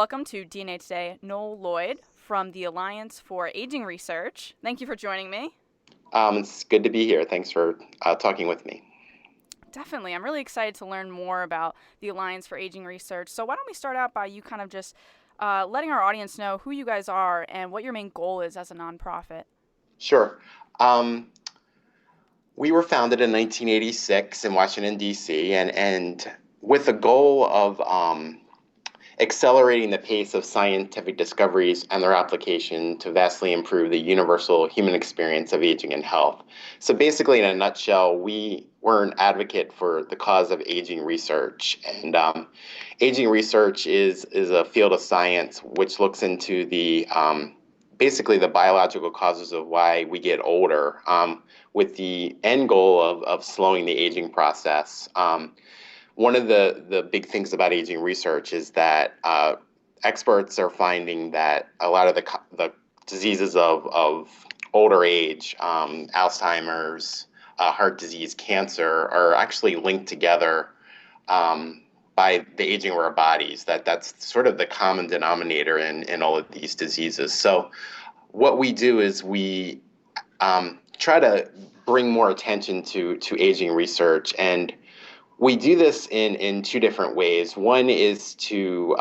welcome to DNA Today, Noel Lloyd from the Alliance for Aging Research. Thank you for joining me. It's good to be here. Thanks for talking with me. Definitely. I'm really excited to learn more about the Alliance for Aging Research. So, why don't we start out by you kind of just letting our audience know who you guys are and what your main goal is as a nonprofit? Sure. Um, we were founded in 1986 in Washington, D.C., and with the goal of accelerating the pace of scientific discoveries and their application to vastly improve the universal human experience of aging and health. So basically, in a nutshell, we're an advocate for the cause of aging research. And aging research is a field of science which looks into basically the biological causes of why we get older, with the end goal of slowing the aging process. One of the big things about aging research is that experts are finding that a lot of the diseases of older age, Alzheimer's, heart disease, cancer, are actually linked together by the aging of our bodies. That's sort of the common denominator in all of these diseases. So what we do is we try to bring more attention to aging research, and we do this in two different ways. One is to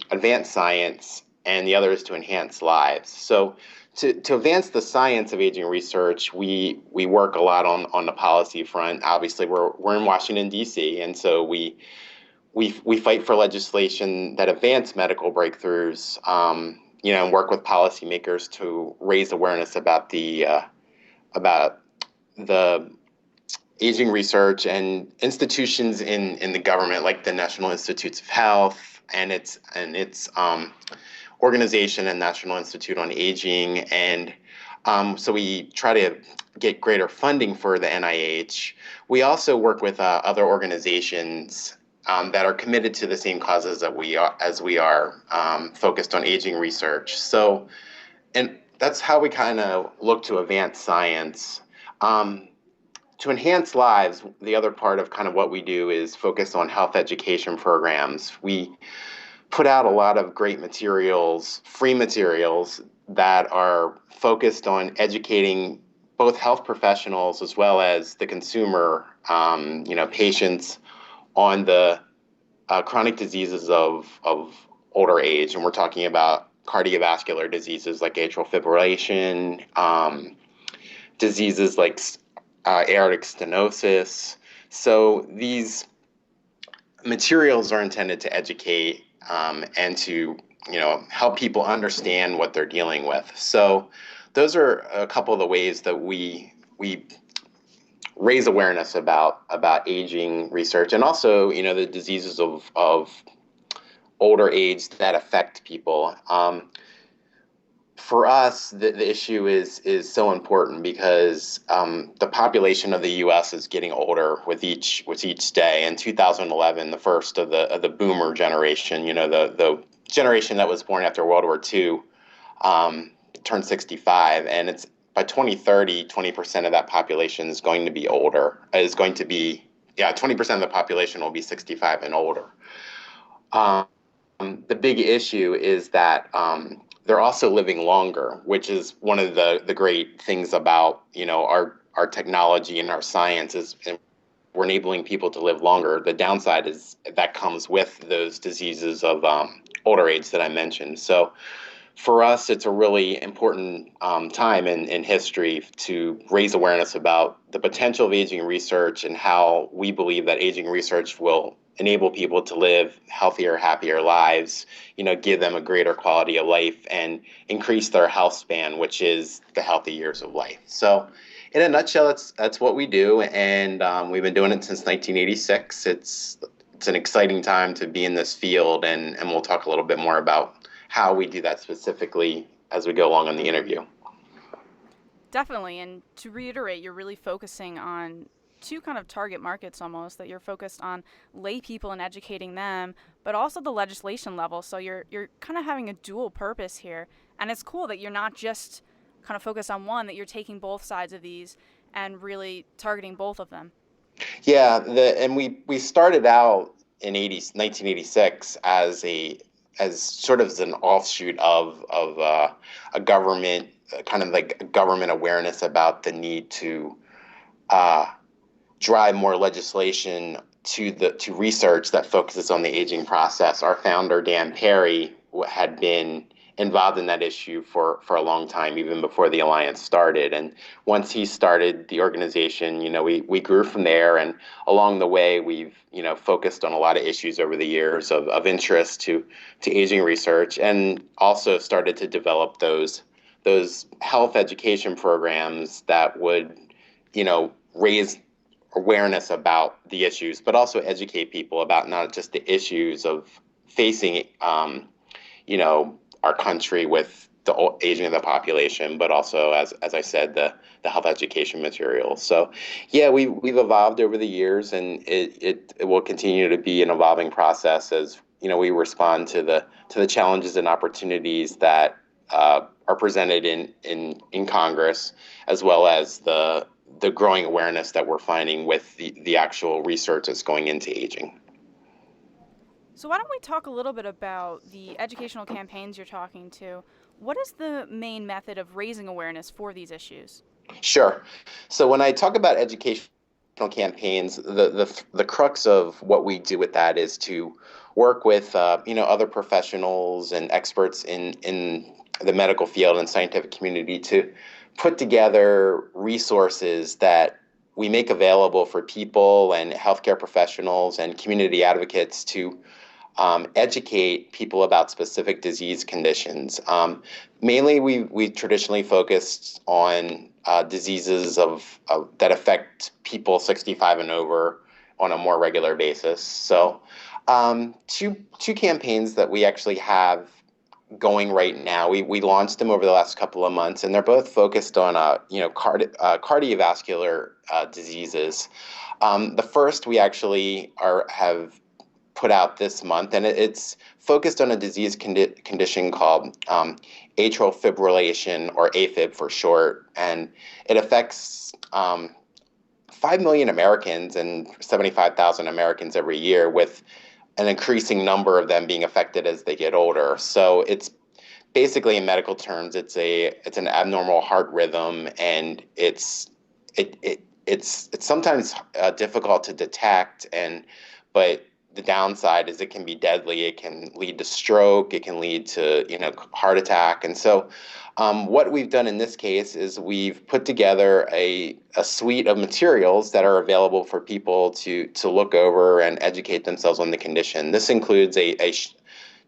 advance science, and the other is to enhance lives. So to advance the science of aging research, we work a lot on the policy front. Obviously, we're in Washington, D.C., and so we fight for legislation that advance medical breakthroughs, and work with policymakers to raise awareness about the aging research, and institutions in the government like the National Institutes of Health and its organization and National Institute on Aging. And so we try to get greater funding for the NIH. We also work with other organizations that are committed to the same causes that we are, focused on aging research. So, and that's how we kind of look to advance science. To enhance lives, the other part of kind of what we do is focus on health education programs. We put out a lot of great materials, free materials, that are focused on educating both health professionals as well as the consumer, patients, on the chronic diseases of older age. And we're talking about cardiovascular diseases like atrial fibrillation, diseases like aortic stenosis. So these materials are intended to educate, and to help people understand what they're dealing with. So those are a couple of the ways that we raise awareness about aging research, and also the diseases of older age that affect people. For us, the issue is so important because the population of the U.S. is getting older with each day. In 2011, the first of the boomer generation, the generation that was born after World War II, turned 65, and it's by 2030, 20% of that population is going to be older. 20% of the population will be 65 and older. The big issue is that they're also living longer, which is one of the great things about our technology and our science is we're enabling people to live longer. The downside is that comes with those diseases of older age that I mentioned. So for us, it's a really important time in history to raise awareness about the potential of aging research and how we believe that aging research will enable people to live healthier, happier lives, give them a greater quality of life and increase their health span, which is the healthy years of life. So in a nutshell, that's what we do. And we've been doing it since 1986. It's an exciting time to be in this field. And we'll talk a little bit more about how we do that specifically as we go along in the interview. Definitely. And to reiterate, you're really focusing on two kind of target markets almost, that you're focused on lay people and educating them, but also the legislation level. So you're kind of having a dual purpose here. And it's cool that you're not just kind of focused on one, that you're taking both sides of these and really targeting both of them. Yeah, and we started out in 1986 as as sort of as an offshoot of a government kind of like government awareness about the need to uh, drive more legislation to research that focuses on the aging process. Our founder Dan Perry had been involved in that issue for a long time, even before the alliance started. And once he started the organization, we grew from there. And along the way, we've focused on a lot of issues over the years of interest to aging research, and also started to develop those health education programs that would raise awareness about the issues, but also educate people about not just the issues of facing, our country with the aging of the population, but also, as I said, the health education materials. So, yeah, we've evolved over the years, and it will continue to be an evolving process as we respond to the challenges and opportunities that are presented in Congress, as well as the growing awareness that we're finding with the actual research that's going into aging. So, why don't we talk a little bit about the educational campaigns you're talking to? What is the main method of raising awareness for these issues? Sure. So when I talk about educational campaigns, the crux of what we do with that is to work with other professionals and experts in the medical field and scientific community to put together resources that we make available for people and healthcare professionals and community advocates to educate people about specific disease conditions. Mainly, we traditionally focused on diseases that affect people 65 and over on a more regular basis. So, two campaigns that we actually have going right now. We launched them over the last couple of months, and they're both focused on cardiovascular diseases. The first we actually have put out this month, and it's focused on a disease condition called atrial fibrillation, or AFib for short, and it affects 5 million Americans and 75,000 Americans every year, with an increasing number of them being affected as they get older. So it's basically, in medical terms, it's an abnormal heart rhythm, and it's sometimes difficult to detect, but the downside is it can be deadly. It can lead to stroke. It can lead to heart attack. And so, what we've done in this case is we've put together a suite of materials that are available for people to look over and educate themselves on the condition. This includes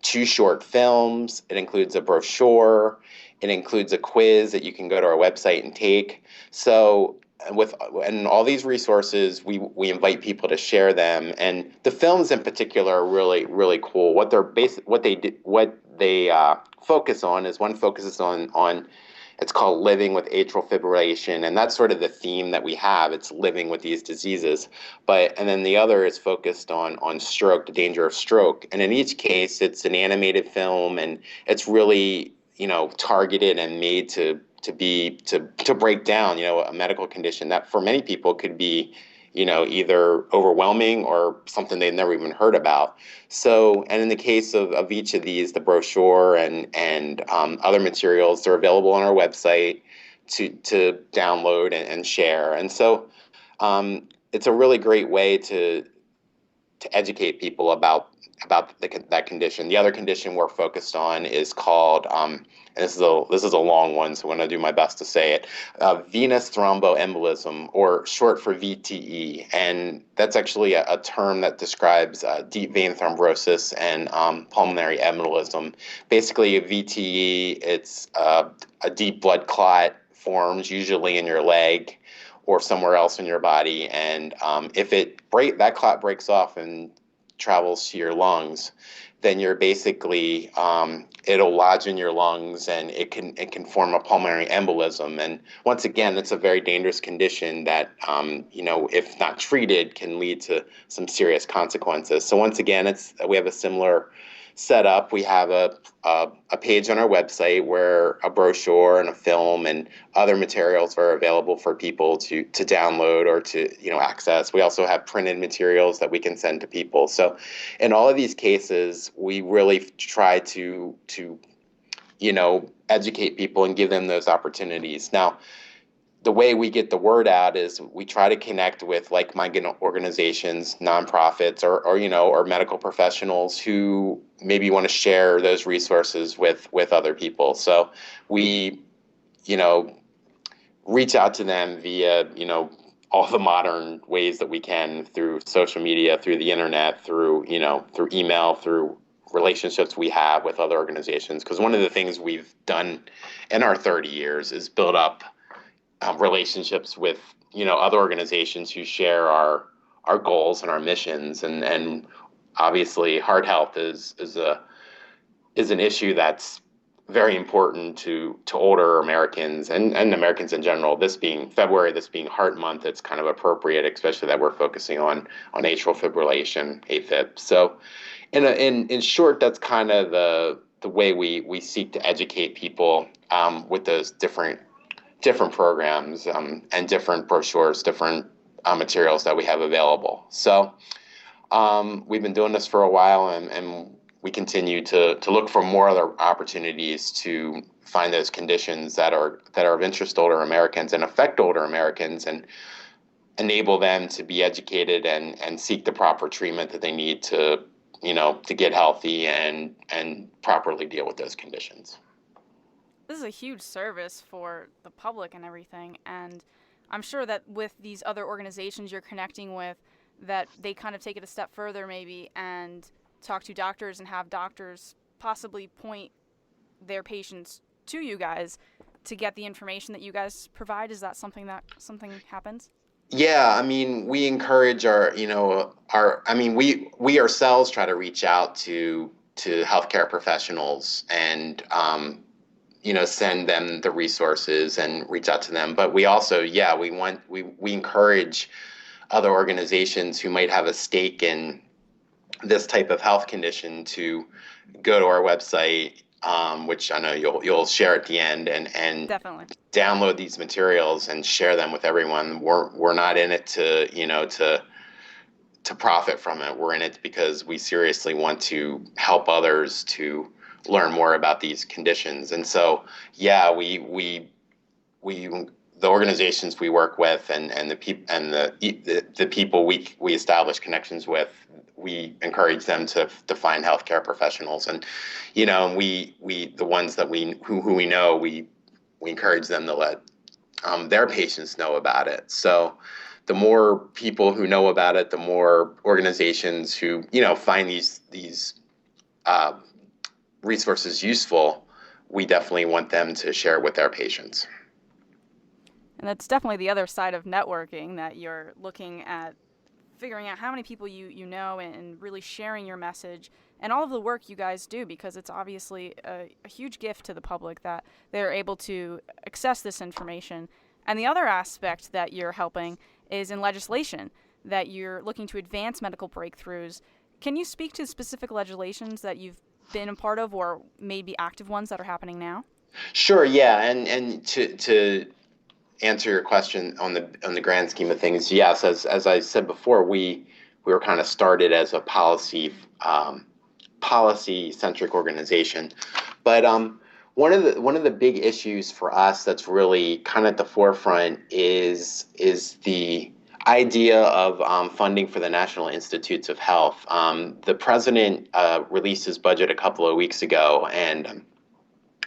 two short films. It includes a brochure. It includes a quiz that you can go to our website and take. So and all these resources, we invite people to share them. And the films in particular are really, really cool. What they focus on is, one focuses on it's called Living with Atrial Fibrillation, and that's sort of the theme that we have. It's living with these diseases. And then the other is focused on stroke, the danger of stroke. And in each case, it's an animated film, and it's really, targeted and made to break down, a medical condition that for many people could be, either overwhelming or something they've never even heard about. So, and in the case of each of these, the brochure and other materials, they're available on our website to download and share. And so, it's a really great way to educate people about that condition. The other condition we're focused on is called, and this is a long one, so I'm going to do my best to say it, venous thromboembolism, or short for VTE. And that's actually a term that describes deep vein thrombosis and pulmonary embolism. Basically, a VTE, it's a deep blood clot forms usually in your leg or somewhere else in your body, and if that clot breaks off and travels to your lungs, then you're basically it'll lodge in your lungs, and it can form a pulmonary embolism. And once again, it's a very dangerous condition that if not treated, can lead to some serious consequences. So once again, we have a similar set up. We have a page on our website where a brochure and a film and other materials are available for people to download or to access. We also have printed materials that we can send to people. So in all of these cases, we really try to educate people and give them those opportunities. Now, the way we get the word out is we try to connect with like-minded organizations, nonprofits, or medical professionals who maybe want to share those resources with other people. So we, you know, reach out to them via, all the modern ways that we can through social media, through the internet, through email, through relationships we have with other organizations. Because one of the things we've done in our 30 years is build up relationships with other organizations who share our goals and our missions, and obviously heart health is an issue that's very important to older Americans and Americans in general. This being February, this being Heart Month, it's kind of appropriate, especially that we're focusing on atrial fibrillation, AFib. So, in short, that's kind of the way we seek to educate people with those different programs and different brochures, different materials that we have available. So we've been doing this for a while, and we continue to look for more other opportunities to find those conditions that are of interest to older Americans and affect older Americans, and enable them to be educated and seek the proper treatment that they need to get healthy and properly deal with those conditions. This is a huge service for the public and everything, and I'm sure that with these other organizations you're connecting with, that they kind of take it a step further maybe and talk to doctors and have doctors possibly point their patients to you guys to get the information that you guys provide. Is that something happens? Yeah, I mean, we encourage we ourselves try to reach out to healthcare professionals and send them the resources and reach out to them. But we also, yeah, we encourage other organizations who might have a stake in this type of health condition to go to our website, which I know you'll share at the end, and Definitely. download these materials and share them with everyone. We're not in it to profit from it. We're in it because we seriously want to help others to learn more about these conditions. And so, yeah, we the organizations we work with and the people we establish connections with, we encourage them to find healthcare professionals, and we the ones that who we know, we encourage them to let their patients know about it. So the more people who know about it, the more organizations who find these uh, resources useful, we definitely want them to share with their patients. And that's definitely the other side of networking, that you're looking at figuring out how many people you know, and really sharing your message and all of the work you guys do, because it's obviously a huge gift to the public that they're able to access this information. And the other aspect that you're helping is in legislation, that you're looking to advance medical breakthroughs. Can you speak to specific legislations that you've been a part of, or maybe active ones that are happening now? Sure, yeah, and to answer your question on the grand scheme of things, yes, as I said before, we were kind of started as a policy centric organization, but one of the big issues for us that's really kind of at the forefront is the idea of funding for the National Institutes of Health. The president released his budget a couple of weeks ago, and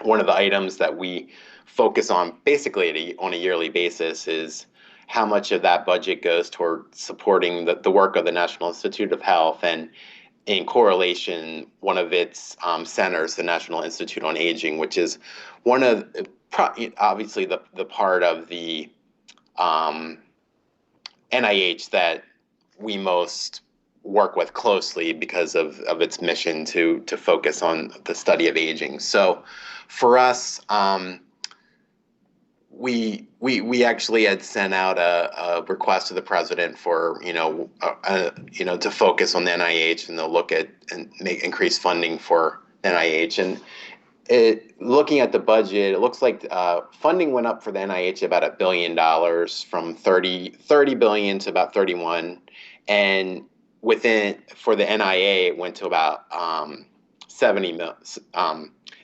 one of the items that we focus on basically on a yearly basis is how much of that budget goes toward supporting the work of the National Institute of Health, and in correlation, one of its centers, the National Institute on Aging, which is one of obviously the part of the NIH that we most work with closely because of its mission to focus on the study of aging. So for us, we actually had sent out a request to the president for to focus on the NIH and to look at and make increase funding for NIH. And looking at the budget, it looks like funding went up for the NIH about $1 billion from 30 billion to about 31, and within for the NIA it went to about 70 mil.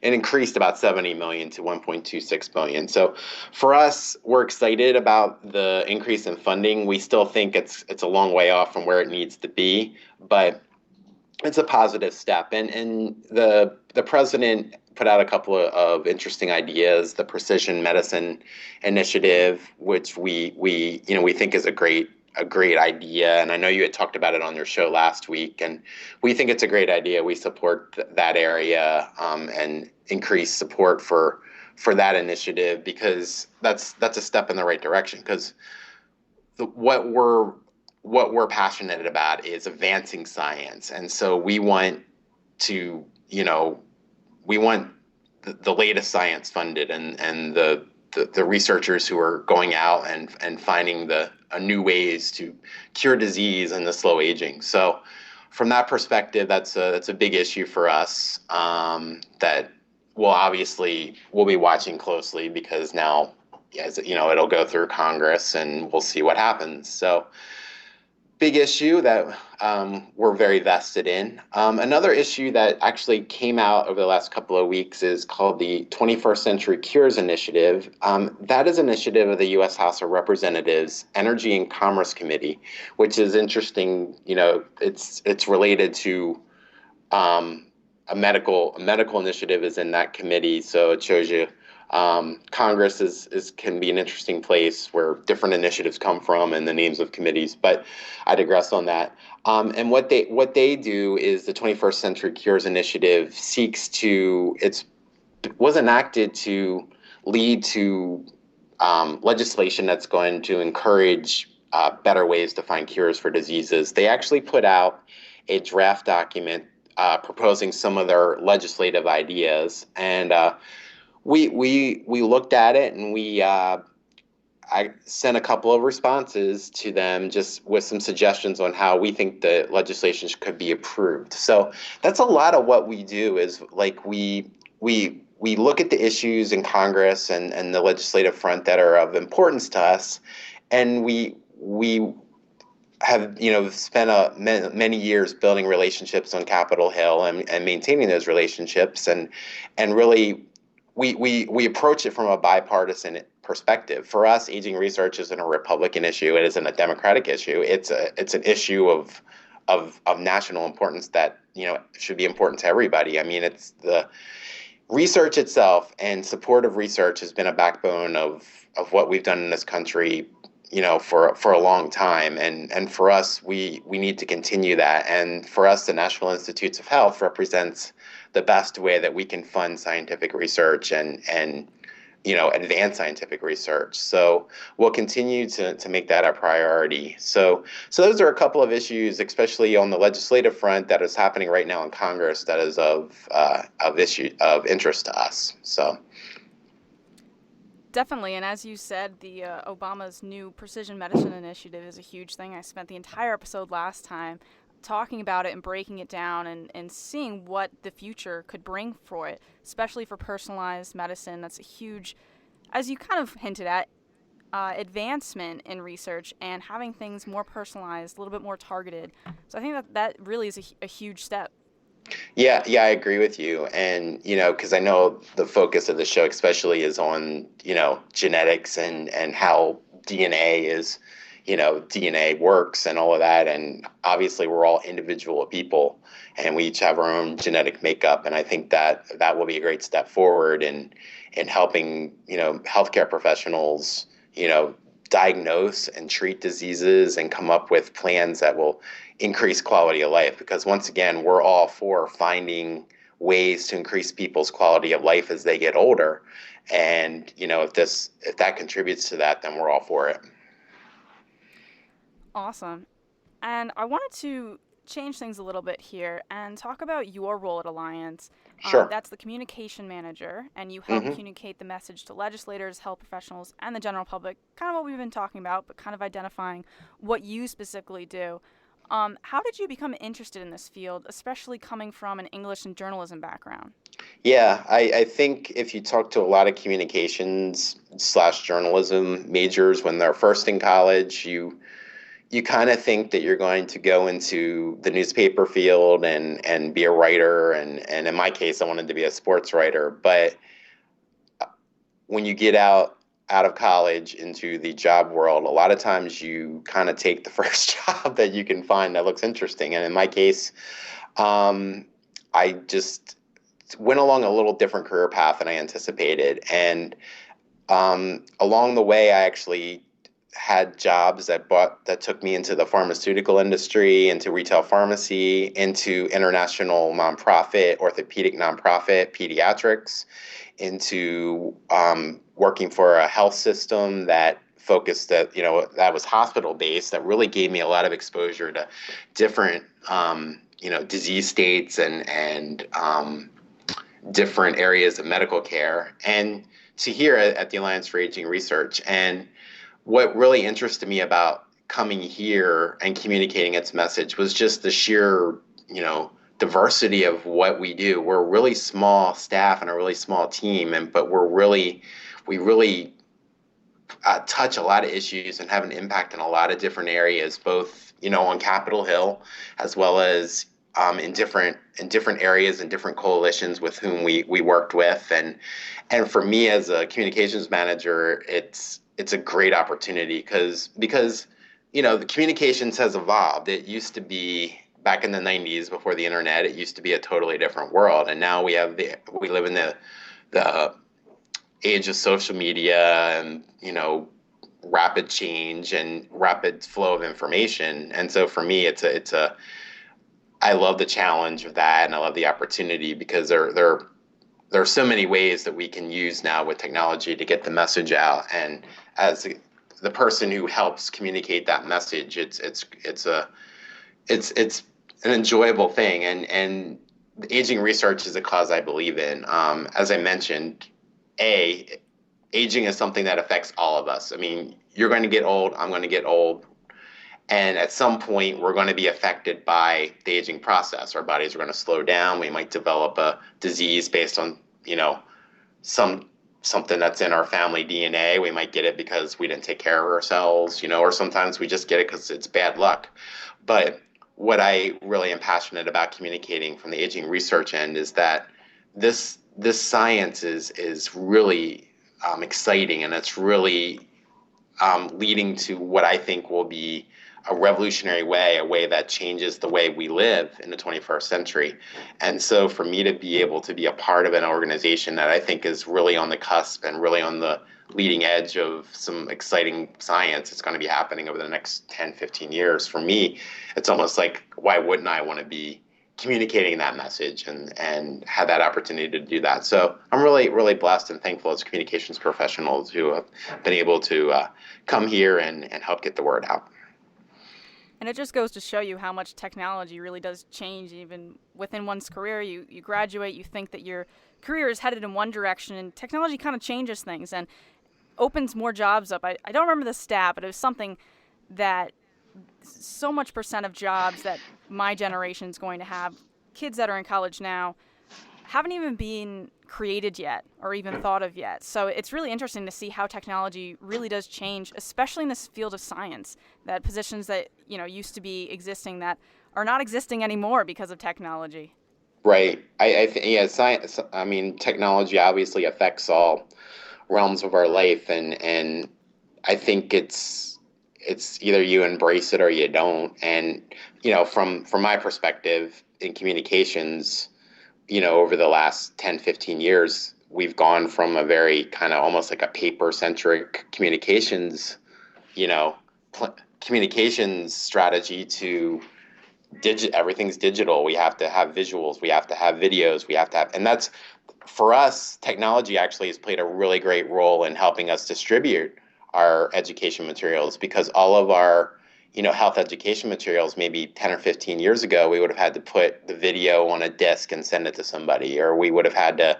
It increased about 70 million to 1.26 billion. So for us, we're excited about the increase in funding. We still think it's a long way off from where it needs to be, but it's a positive step. And the president put out a couple of interesting ideas. The precision medicine initiative, which we think is a great idea. And I know you had talked about it on your show last week, and we think it's a great idea. We support that area and increase support for that initiative, because that's a step in the right direction. Because what we're passionate about is advancing science, and so we want to we want the latest science funded, and the researchers who are going out and finding the new ways to cure disease and the slow aging. So from that perspective, that's a big issue for us, that we'll be watching closely, because now, as it'll go through Congress and we'll see what happens. So big issue that we're very vested in. Another issue that actually came out over the last couple of weeks is called the 21st Century Cures Initiative. That is an initiative of the U.S. House of Representatives Energy and Commerce Committee, which is interesting. It's related to a medical initiative is in that committee, so it shows you Congress can be an interesting place where different initiatives come from and the names of committees. But I digress on that. And what they do is the 21st Century Cures Initiative was enacted to lead to legislation that's going to encourage better ways to find cures for diseases. They actually put out a draft document proposing some of their legislative ideas, and we looked at it, and I sent a couple of responses to them, just with some suggestions on how we think the legislation could be approved. So that's a lot of what we do, is like we look at the issues in Congress and the legislative front that are of importance to us, and we have spent many years building relationships on Capitol Hill and maintaining those relationships, and really we approach it from a bipartisan perspective. For us, aging research isn't a Republican issue. It isn't a Democratic issue. It's an issue of national importance that should be important to everybody. I mean, it's the research itself, and support of research has been a backbone of what we've done in this country, for a long time. And for us, we need to continue that. And for us, the National Institutes of Health represents the best way that we can fund scientific research and advance scientific research. So we'll continue to make that a priority. So those are a couple of issues, especially on the legislative front, that is happening right now in Congress, that is of interest to us. So. Definitely, and as you said, the Obama's new precision medicine initiative is a huge thing. I spent the entire episode last time talking about it and breaking it down and seeing what the future could bring for it, especially for personalized medicine. That's a huge, as you kind of hinted at, advancement in research and having things more personalized, a little bit more targeted. So I think that really is a huge step. Yeah, I agree with you. And, because I know the focus of the show especially is on, genetics and how DNA is, DNA works and all of that. And obviously we're all individual people, and we each have our own genetic makeup. And I think that will be a great step forward in helping, healthcare professionals, diagnose and treat diseases and come up with plans that will increase quality of life. Because once again, we're all for finding ways to increase people's quality of life as they get older. And, if that contributes to that, then we're all for it. Awesome. And I wanted to change things a little bit here and talk about your role at Alliance. Sure. That's the communication manager, and you help Hmm. communicate the message to legislators, health professionals, and the general public. Kind of what we've been talking about, but kind of identifying what you specifically do. How did you become interested in this field, especially coming from an English and journalism background? Yeah, I think if you talk to a lot of communications slash journalism majors when they're first in college, you kind of think that you're going to go into the newspaper field and be a writer, and in my case I wanted to be a sports writer. But when you get out of college into the job world, a lot of times you kind of take the first job that you can find that looks interesting. And in my case, um, I just went along a little different career path than I anticipated. And along the way, I actually had jobs that took me into the pharmaceutical industry, into retail pharmacy, into international nonprofit, orthopedic nonprofit, pediatrics, into working for a health system that focused that was hospital based, that really gave me a lot of exposure to different disease states and different areas of medical care, and to here at the Alliance for Aging Research. And what really interested me about coming here and communicating its message was just the sheer, diversity of what we do. We're a really small staff and a really small team, but we really touch a lot of issues and have an impact in a lot of different areas, both on Capitol Hill as well as in different areas and different coalitions with whom we worked with. And for me as a communications manager, it's a great opportunity because the communications has evolved. It used to be back in the 90s, before the internet, it used to be a totally different world, and now we live in the age of social media and rapid change and rapid flow of information. And so for me, it's a I love the challenge of that, and I love the opportunity because there are so many ways that we can use now with technology to get the message out. And as the person who helps communicate that message, it's an enjoyable thing. And aging research is a cause I believe in. As I mentioned, aging is something that affects all of us. I mean, you're going to get old, I'm going to get old, and at some point, we're going to be affected by the aging process. Our bodies are going to slow down. We might develop a disease based on, some something that's in our family DNA. We might get it because we didn't take care of ourselves, or sometimes we just get it because it's bad luck. But what I really am passionate about communicating from the aging research end is that this science is really exciting, and it's really leading to what I think will be a revolutionary way, a way that changes the way we live in the 21st century. And so for me to be able to be a part of an organization that I think is really on the cusp and really on the leading edge of some exciting science that's going to be happening over the next 10, 15 years, for me, it's almost like, why wouldn't I want to be communicating that message and have that opportunity to do that? So I'm really, really blessed and thankful as communications professionals who have been able to come here and help get the word out. And it just goes to show you how much technology really does change even within one's career. You graduate, you think that your career is headed in one direction, and technology kind of changes things and opens more jobs up. I don't remember the stat, but it was something that so much percent of jobs that my generation is going to have, kids that are in college now, haven't even been created yet or even thought of yet. So it's really interesting to see how technology really does change, especially in this field of science, that positions that, used to be existing that are not existing anymore because of technology. Right. I think, yeah, science, I mean, technology obviously affects all realms of our life, and I think it's either you embrace it or you don't. And, from my perspective in communications, over the last 10, 15 years, we've gone from a very kind of almost like a paper centric you know, communications strategy to everything's digital. We have to have visuals, we have to have videos, and that's, for us, technology actually has played a really great role in helping us distribute our education materials, because all of our health education materials maybe 10 or 15 years ago, we would have had to put the video on a disc and send it to somebody, or we would have had to,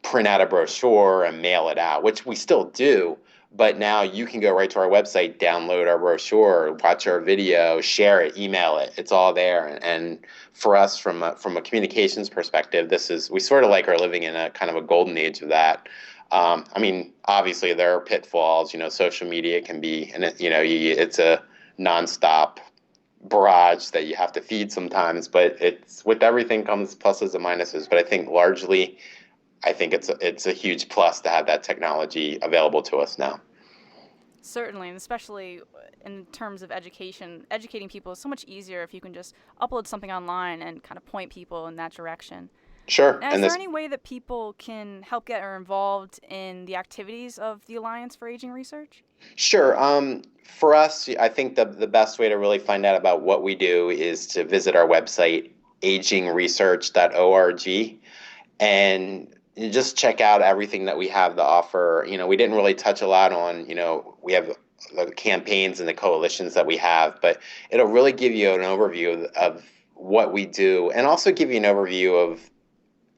print out a brochure and mail it out, which we still do. But now you can go right to our website, download our brochure, watch our video, share it, email it. It's all there. And for us, from a communications perspective, we sort of like are living in a kind of a golden age of that. Obviously there are pitfalls. Social media can be, and it's a nonstop barrage that you have to feed sometimes. But it's with everything comes pluses and minuses. But I think largely, it's a huge plus to have that technology available to us now. Certainly, and especially in terms of education, educating people is so much easier if you can just upload something online and kind of point people in that direction. Sure. Now, is there any way that people can help get involved in the activities of the Alliance for Aging Research? Sure. For us, I think the best way to really find out about what we do is to visit our website, agingresearch.org, and you just check out everything that we have to offer. We didn't really touch a lot on, we have the campaigns and the coalitions that we have, but it'll really give you an overview of what we do, and also give you an overview of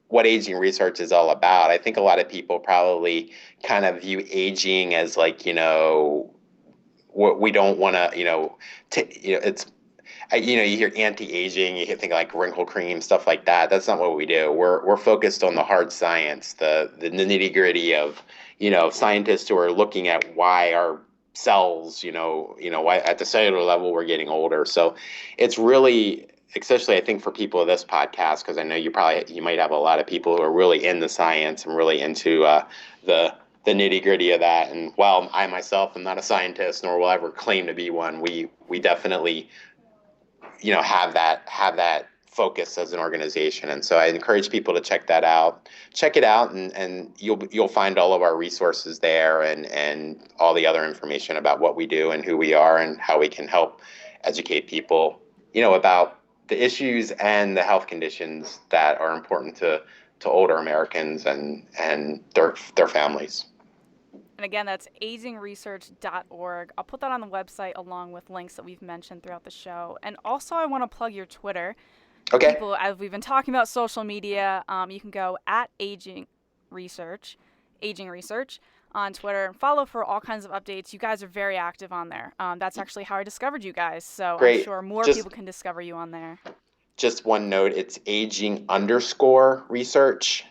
what aging research is all about. I think a lot of people probably kind of view aging as like, what we don't want to, it's, you hear anti-aging, you think like wrinkle cream, stuff like that. That's not what we do. We're focused on the hard science, the nitty-gritty of, scientists who are looking at why our cells, why at the cellular level we're getting older. So it's really, especially I think for people of this podcast, because I know you might have a lot of people who are really in the science and really into the nitty-gritty of that. And while I myself am not a scientist, nor will ever claim to be one, we definitely have that focus as an organization. And so I encourage people to check it out, and you'll find all of our resources there, and all the other information about what we do and who we are and how we can help educate people, about the issues and the health conditions that are important to older Americans and their families. And again, that's agingresearch.org. I'll put that on the website along with links that we've mentioned throughout the show. And also, I want to plug your Twitter. Okay. People, as we've been talking about social media, you can go at Aging Research on Twitter and follow for all kinds of updates. You guys are very active on there. That's actually how I discovered you guys. So Great. I'm sure more people can discover you on there. Just one note, it's aging_research.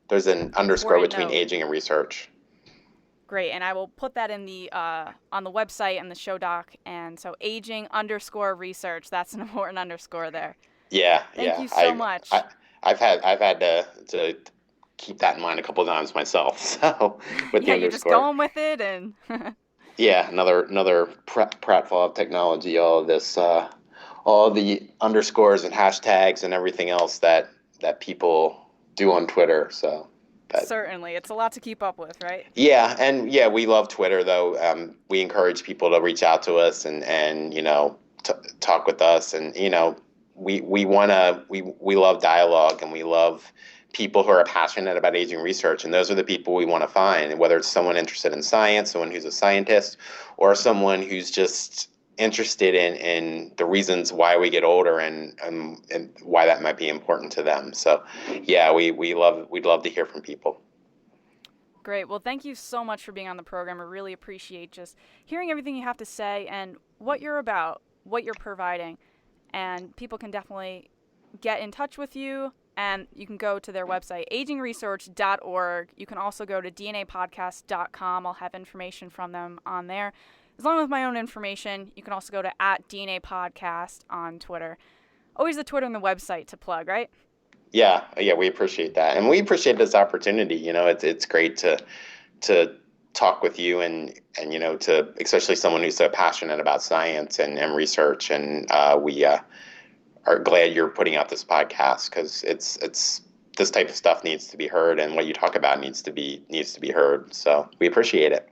There's an underscore between aging and research. Great, and I will put that in the on the website and the show doc. And so aging_research. That's an important underscore there. Yeah. Thank you so much. I've had to keep that in mind a couple of times myself. So with the underscore. You're just going with it, and yeah, another pratfall of technology. All of this, all the underscores and hashtags and everything else that people do on Twitter. So. Certainly. It's a lot to keep up with, right? Yeah, and we love Twitter, though. We encourage people to reach out to us and talk with us. And, we love dialogue, and we love people who are passionate about aging research. And those are the people we want to find, and whether it's someone interested in science, someone who's a scientist, or someone who's just interested in the reasons why we get older and why that might be important to them. So yeah, we'd love to hear from people. Great. Well, thank you so much for being on the program. I really appreciate just hearing everything you have to say and what you're about, what you're providing. And people can definitely get in touch with you, and you can go to their website, agingresearch.org. You can also go to dnapodcast.com. I'll have information from them on there. As long as my own information, you can also go to @DNA Podcast on Twitter. Always the Twitter and the website to plug, right? Yeah, we appreciate that, and we appreciate this opportunity. It's great to talk with you and to especially someone who's so passionate about science and research, and we are glad you're putting out this podcast, because it's this type of stuff needs to be heard, and what you talk about needs to be heard. So we appreciate it.